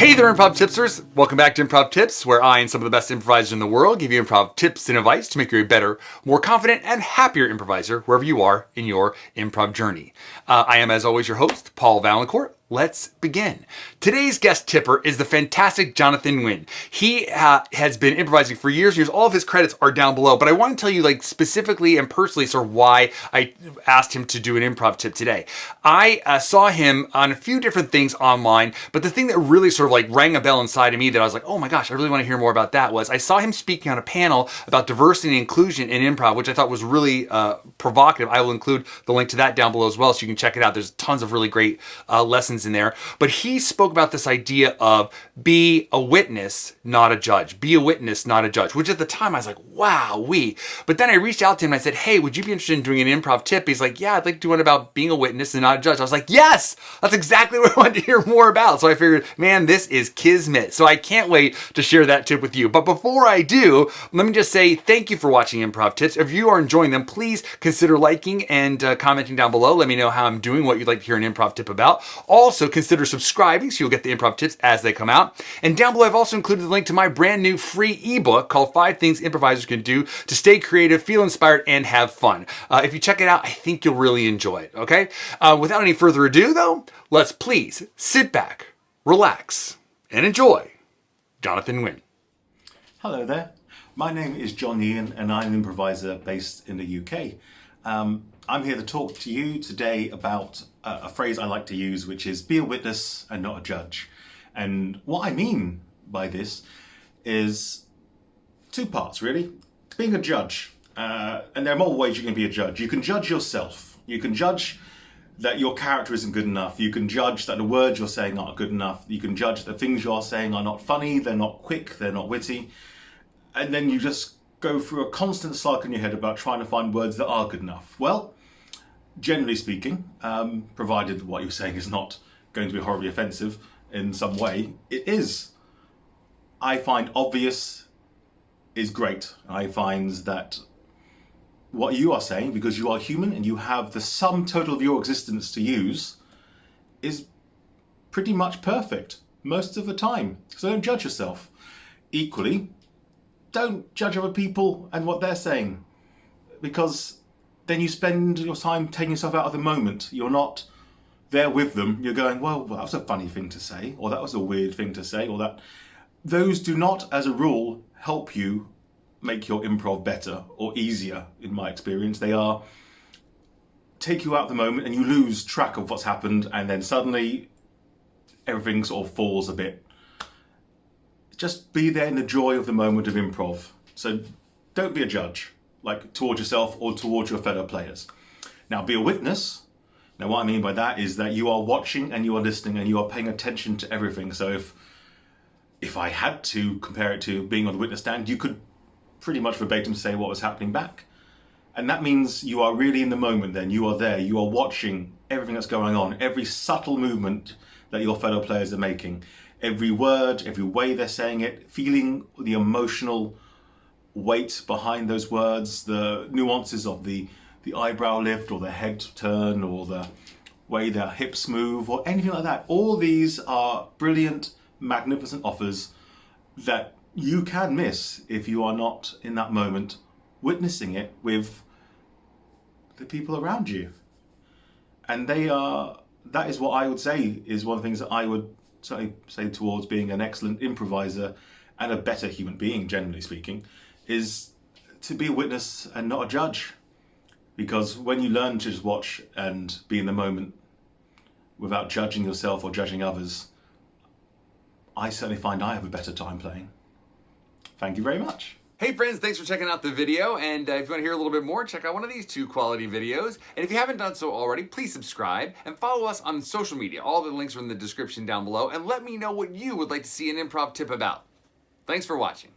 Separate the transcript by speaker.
Speaker 1: Hey there, Improv Tipsters! Welcome back to Improv Tips, where I and some of the best improvisers in the world give you improv tips and advice to make you a better, more confident, and happier improviser wherever you are in your improv journey. I am, as always, your host, Paul Vaillancourt. Let's begin. Today's guest tipper is the fantastic Jonathan Nguyen. He has been improvising for years and years. All of his credits are down below, but I want to tell you specifically and personally sort of why I asked him to do an improv tip today. I saw him on a few different things online, but the thing that really sort of rang a bell inside of me that I was like, oh my gosh, I really want to hear more about that was I saw him speaking on a panel about diversity and inclusion in improv, which I thought was really provocative. I will include the link to that down below as well so you can check it out. There's tons of really great lessons in there. But he spoke about this idea of be a witness, not a judge. Be a witness, not a judge, which at the time I was like, wow, But then I reached out to him and I said, hey, would you be interested in doing an improv tip? He's like, yeah, I'd like to do one about being a witness and not a judge. I was like, yes, that's exactly what I wanted to hear more about. So I figured, man, this is kismet. So I can't wait to share that tip with you. But before I do, let me just say thank you for watching Improv Tips. If you are enjoying them, please consider liking and commenting down below. Let me know how I'm doing, what you'd like to hear an improv tip about. Also, consider subscribing so you'll get the improv tips as they come out. And down below, I've also included the link to my brand new free ebook called 5 Things Improvisers Can Do to Stay Creative, Feel Inspired, and Have Fun. If you check it out, I think you'll really enjoy it, okay? Without any further ado, though, let's please sit back, relax, and enjoy Jonathan Nguyen.
Speaker 2: Hello there. My name is Jon Nguyen and I'm an improviser based in the UK. I'm here to talk to you today about a phrase I like to use, which is be a witness and not a judge. And what I mean by this is two parts, really. Being a judge, and there are more ways you can be a judge. You can judge yourself. You can judge that your character isn't good enough. You can judge that the words you're saying aren't good enough. You can judge that the things you're saying are not funny, they're not quick, they're not witty. And then you just go through a constant slug in your head about trying to find words that are good enough. Well, generally speaking, provided what you're saying is not going to be horribly offensive in some way, it is. I find obvious is great. I find that what you are saying, because you are human and you have the sum total of your existence to use, is pretty much perfect most of the time. So don't judge yourself. Equally, don't judge other people and what they're saying, because then you spend your time taking yourself out of the moment. You're not there with them. You're going, well, that was a funny thing to say, or that was a weird thing to say, or that. Those do not, as a rule, help you make your improv better or easier, in my experience. They are take you out of the moment and you lose track of what's happened, and then suddenly everything sort of falls a bit. Just be there in the joy of the moment of improv. So don't be a judge, towards yourself or towards your fellow players. Now, be a witness. Now, what I mean by that is that you are watching and you are listening and you are paying attention to everything. So if I had to compare it to being on the witness stand, you could pretty much verbatim say what was happening back. And that means you are really in the moment then. You are there. You are watching everything that's going on, every subtle movement that your fellow players are making, every word, every way they're saying it, feeling the emotional weight behind those words, the nuances of the eyebrow lift or the head turn or the way their hips move or anything like that. All these are brilliant, magnificent offers that you can miss if you are not in that moment witnessing it with the people around you. And that is what I would say is one of the things that I would certainly say towards being an excellent improviser and a better human being, generally speaking, is to be a witness and not a judge. Because when you learn to just watch and be in the moment without judging yourself or judging others, I certainly find I have a better time playing. Thank you very much.
Speaker 1: Hey friends, thanks for checking out the video, and if you want to hear a little bit more, check out one of these 2 quality videos. And if you haven't done so already, please subscribe and follow us on social media. All the links are in the description down below, and let me know what you would like to see an improv tip about. Thanks for watching.